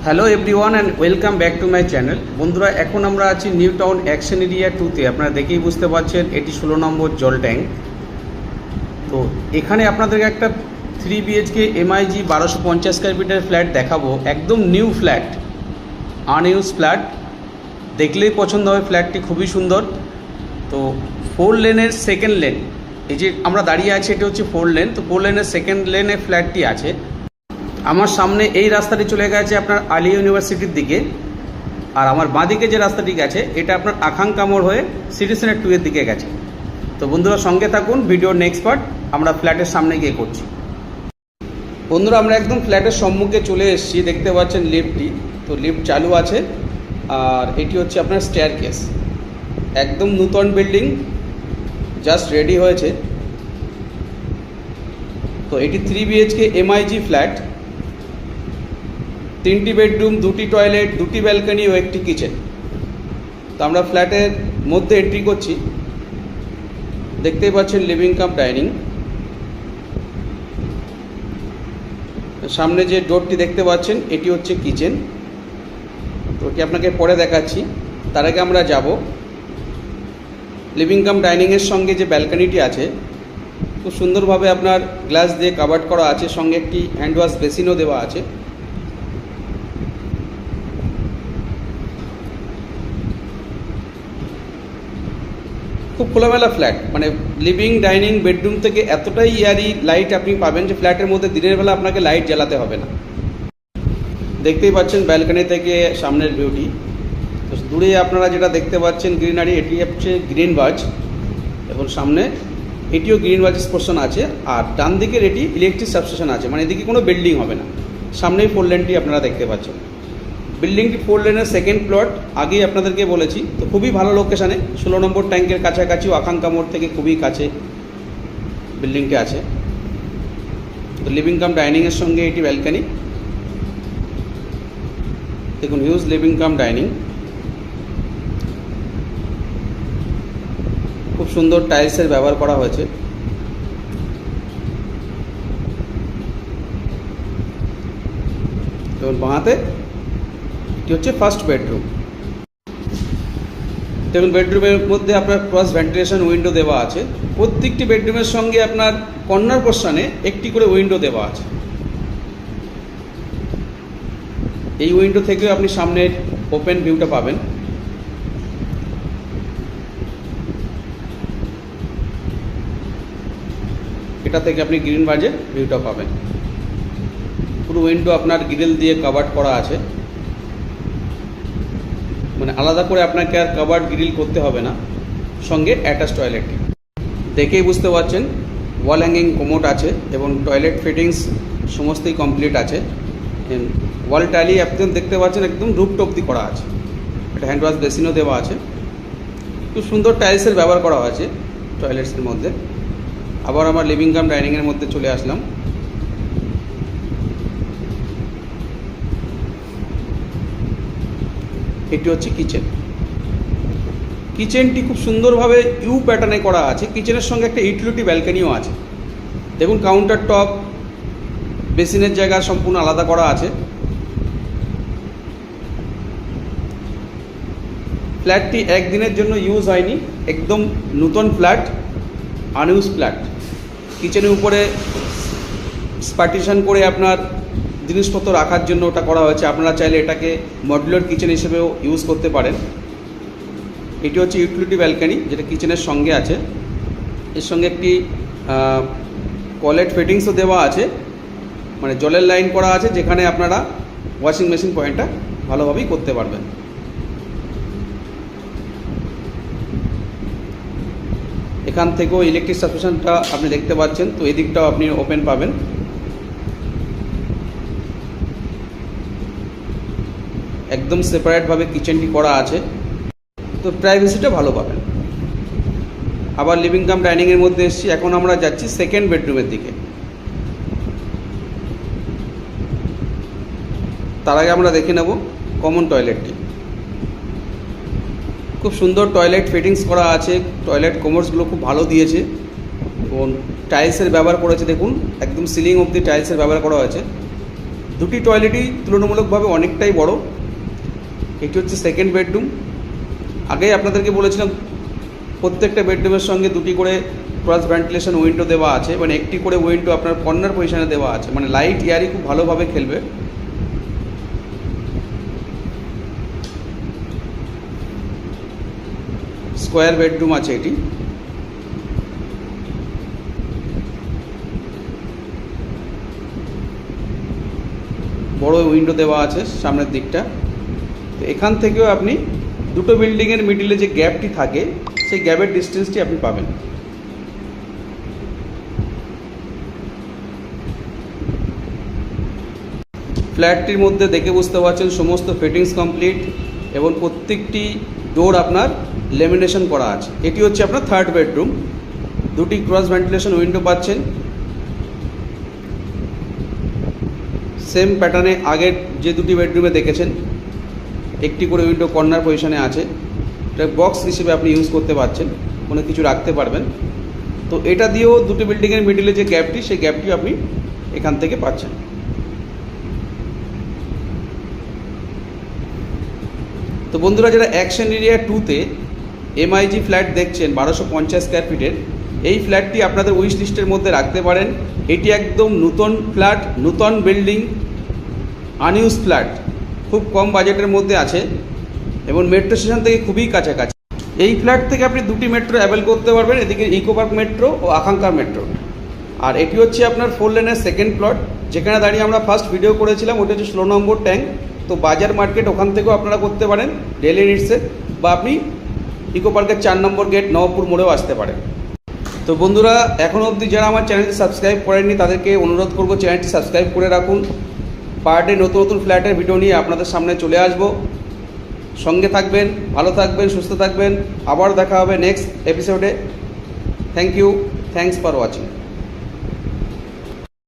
Hello everyone and welcome back to my channel. বন্ধুরা, এখন আমরা আছি নিউ টাউন অ্যাকশন এরিয়া 2-তে। আপনারা দেখেই বুঝতে পারছেন এটি 16 নম্বর জল ট্যাঙ্ক। তো এখানে আপনাদেরকে একটা 3 BHK MIG 1250 স্কোয়ার ফিটের ফ্ল্যাট দেখাবো। একদম নিউ ফ্ল্যাট, আনইউজ ফ্ল্যাট, দেখলেই পছন্দ হবে। ফ্ল্যাটটি খুবই সুন্দর। তো 4 লেনের সেকেন্ড লেন, এই যে আমরা দাঁড়িয়ে আছি এটা হচ্ছে 4 লেন। তো 4 লেনের সেকেন্ড লেনে ফ্ল্যাটটি আছে। আমার সামনে এই রাস্তাটি চলে গেছে আপনার আলিয়া ইউনিভার্সিটির দিকে, আর আমার বাঁদিকে যে রাস্তাটি গেছে এটা আপনার আকাঙ্ক্ষা মোড় হয়ে সিটি সেন্টার 2 এর দিকে গেছে। তো বন্ধুরা সঙ্গে থাকুন, ভিডিওর নেক্সট পার্ট আমরা ফ্ল্যাটের সামনে গিয়ে করছি। বন্ধুরা, আমরা একদম ফ্ল্যাটের সম্মুখে চলে এসেছি। দেখতে পাচ্ছেন লিফটটি, তো লিফট চালু আছে। আর এটি হচ্ছে আপনার স্টেয়ারকেস। একদম নূতন বিল্ডিং, জাস্ট রেডি হয়েছে। তো এটি 3 BHK MIG ফ্ল্যাট, 3টি বেডরুম, 2টি টয়লেট, 2টি ব্যালকনি ও 1টি কিচেন। তো আমরা ফ্ল্যাটের মধ্যে এন্ট্রি করছি। দেখতেই পাচ্ছেন লিভিং কাম ডাইনিং। সামনে যে ডোরটি দেখতে পাচ্ছেন এটি হচ্ছে কিচেন। তো এটি আপনাকে পরে দেখাচ্ছি। তার আগে আমরা যাব লিভিং কাম ডাইনিংয়ের সঙ্গে যে ব্যালকনিটি আছে, খুব সুন্দরভাবে আপনার গ্লাস দিয়ে কাভার্ড করা আছে। সঙ্গে একটি হ্যান্ড ওয়াশ বেসিনও দেওয়া আছে। খুব খোলামেলা ফ্ল্যাট, মানে লিভিং ডাইনিং বেডরুম থেকে এতটাই ইয়ারি লাইট আপনি পাবেন যে ফ্ল্যাটের মধ্যে দিনের বেলা আপনাকে লাইট জ্বালাতে হবে না। দেখতেই পাচ্ছেন ব্যালকনি থেকে সামনের ভিউটি। তো দূরে আপনারা যেটা দেখতে পাচ্ছেন গ্রিনারি, এটি হচ্ছে গ্রিন বাজ, এবং সামনে এটিও গ্রিন বাজ পোর্শন আছে। আর ডান দিকের এটি ইলেকট্রিক সাবস্টেশন আছে, মানে এদিকে কোনো বিল্ডিং হবে না। সামনেই 4 লেনটি আপনারা দেখতে পাচ্ছেন। বিল্ডিংটি 4 লেনের সেকেন্ড প্লট, আগেই আপনাদেরকে বলেছি। তো খুবই ভালো লোকেশানে, 16 নম্বর ট্যাঙ্কের কাছাকাছি, আকাঙ্ক্ষা মোড় থেকে খুবই কাছে বিল্ডিংটি আছে। তো লিভিং কাম ডাইনিংয়ের সঙ্গে এটি ব্যালকনি। দেখুন, হিউজ লিভিং কাম ডাইনিং, খুব সুন্দর টাইলসের ব্যবহার করা হয়েছে। এবং বাঁহাতে এটি হচ্ছে ফার্স্ট বেডরুম। দেখুন, বেডরুমের মধ্যে আপনার ক্রস ভেন্টিলেশন উইন্ডো দেওয়া আছে। প্রত্যেকটি বেডরুমের সঙ্গে আপনার কর্নার পোর্শনে একটি করে উইন্ডো দেওয়া আছে। এই উইন্ডো থেকেও আপনি সামনের ওপেন ভিউটা পাবেন। এটা থেকে আপনি গ্রিন বাজে ভিউটা পাবেন। পুরো উইন্ডো আপনার গ্রিল দিয়ে কাভার্ড করা আছে, মানে আলাদা করে আপনাকে আর কাভার্ড গ্রিল করতে হবে না। সঙ্গে অ্যাটাচ টয়লেট, দেখেই বুঝতে পারছেন ওয়াল হ্যাঙ্গিং কোমোড আছে এবং টয়লেট ফিটিংস সমস্তই কমপ্লিট আছে। ওয়াল টাইলি একদম দেখতে পাচ্ছেন একদম রুফ টপ করা আছে। একটা হ্যান্ড ওয়াশ বেসিনও দেওয়া আছে। খুব সুন্দর টাইলসের ব্যবহার করা হয়েছে টয়লেটসের মধ্যে। আবার আমার লিভিং কাম ডাইনিংয়ের মধ্যে চলে আসলাম। এটি হচ্ছে কিচেন। কিচেনটি খুব সুন্দরভাবে ইউ প্যাটার্নে করা আছে। কিচেনের সঙ্গে একটা ইউটিলিটি ব্যালকনিও আছে। দেখুন, কাউন্টার টপ, বেসিনের জায়গা সম্পূর্ণ আলাদা করা আছে। ফ্ল্যাটটি একদিনের জন্য ইউজ হয়নি, একদম নূতন ফ্ল্যাট, আনইউজ ফ্ল্যাট। কিচেনের উপরে পার্টিশন করে আপনার জিনিসপত্র রাখার জন্য ওটা করা হয়েছে। আপনারা চাইলে এটাকে মডুলার কিচেন হিসেবেও ইউজ করতে পারেন। এটি হচ্ছে ইউটিলিটি ব্যালকনি, যেটা কিচেনের সঙ্গে আছে। এর সঙ্গে একটি কলেট ফিটিংসও দেওয়া আছে, মানে জলের লাইন করা আছে, যেখানে আপনারা ওয়াশিং মেশিন পয়েন্টটা ভালোভাবেই করতে পারবেন। এখান থেকেও ইলেকট্রিক সাবস্টেশনটা আপনি দেখতে পাচ্ছেন। তো এদিকটাও আপনি ওপেন পাবেন। একদম সেপারেটভাবে কিচেনটি করা আছে, তো প্রাইভেসিটা ভালো পাবেন। আবার লিভিং কাম ডাইনিংয়ের মধ্যে এসেছি। এখন আমরা যাচ্ছি সেকেন্ড বেডরুমের দিকে। তার আগে আমরা দেখে নেব কমন টয়লেটটি। খুব সুন্দর টয়লেট ফিটিংস করা আছে। টয়লেট কোমোডসগুলো খুব ভালো দিয়েছে এবং টাইলসের ব্যবহার করেছে। দেখুন, একদম সিলিং অবধি টাইলসের ব্যবহার করা হয়েছে। দুটি টয়লেটই তুলনামূলকভাবে অনেকটাই বড়। এটি হচ্ছে সেকেন্ড বেডরুম। আগেই আপনাদেরকে বলেছিলাম প্রত্যেকটা বেডরুমের সঙ্গে দুটি করে ক্রস ভেন্টিলেশন উইন্ডো দেওয়া আছে, মানে একটি করে উইন্ডো আপনার কর্নার পজিশনে দেওয়া আছে, মানে লাইট এয়ারই খুব ভালোভাবে খেলবে। স্কোয়ার বেডরুম আছে এটি। বড় উইন্ডো দেওয়া আছে সামনের দিকটা। তো এখান থেকেও আপনি দুটো বিল্ডিংয়ের মিডিলে যে গ্যাপটি থাকে সেই গ্যাপের ডিস্টেন্সটি আপনি পাবেন। ফ্ল্যাটটির মধ্যে দেখে বুঝতে পারছেন সমস্ত ফিটিংস কমপ্লিট এবং প্রত্যেকটি ডোর আপনার লেমিনেশন করা আছে। এটি হচ্ছে আপনার থার্ড বেডরুম। দুটি ক্রস ভেন্টিলেশন উইন্ডো পাচ্ছেন, সেম প্যাটার্নে আগের যে দুটি বেডরুমে দেখেছেন। একটি করে উইন্ডো কর্নার পজিশনে আছে, এটা বক্স হিসেবে আপনি ইউজ করতে পারছেন, কোনো কিছু রাখতে পারবেন। তো এটা দিয়েও দুটি বিল্ডিংয়ের মিডিলে যে গ্যাপটি সেই গ্যাপটি আপনি এখান থেকে পাচ্ছেন। তো বন্ধুরা, যারা অ্যাকশন এরিয়া 2-তে এমআইজি ফ্ল্যাট দেখছেন 1250 স্কোয়ার ফিটের, এই ফ্ল্যাটটি আপনাদের উইশ লিস্টের মধ্যে রাখতে পারেন। এটি একদম নতুন ফ্ল্যাট, নতুন বিল্ডিং, আনইউজ ফ্ল্যাট, খুব কম বাজেটের মধ্যে আছে এবং মেট্রো স্টেশন থেকে খুবই কাছাকাছি। এই ফ্ল্যাট থেকে আপনি দুটি মেট্রো অ্যাভেল করতে পারবেন, এদিকে ইকো পার্ক মেট্রো ও আকাঙ্ক্ষা মেট্রো। আর এটি হচ্ছে আপনার 4 লেনের সেকেন্ড প্লট, যেখানে দাঁড়িয়ে আমরা ফার্স্ট ভিডিও করেছিলাম, ওটা হচ্ছে 16 নম্বর ট্যাঙ্ক। তো বাজার মার্কেট ওখান থেকেও আপনারা করতে পারেন ডেলি নিডসে, বা আপনি ইকো পার্কের 4 নম্বর গেট নবপুর মোড়েও আসতে পারেন। তো বন্ধুরা, এখনও অবধি যারা আমার চ্যানেলটি সাবস্ক্রাইব করেননি তাদেরকে অনুরোধ করব চ্যানেলটি সাবস্ক্রাইব করে রাখুন। পার ডে নতুন নতুন ফ্ল্যাটের ভিডিও নিয়ে আপনাদের সামনে চলে আসব। সঙ্গে থাকবেন, ভালো থাকবেন, সুস্থ থাকবেন। আবার দেখা হবে নেক্সট এপিসোডে। Thank you, thanks for watching.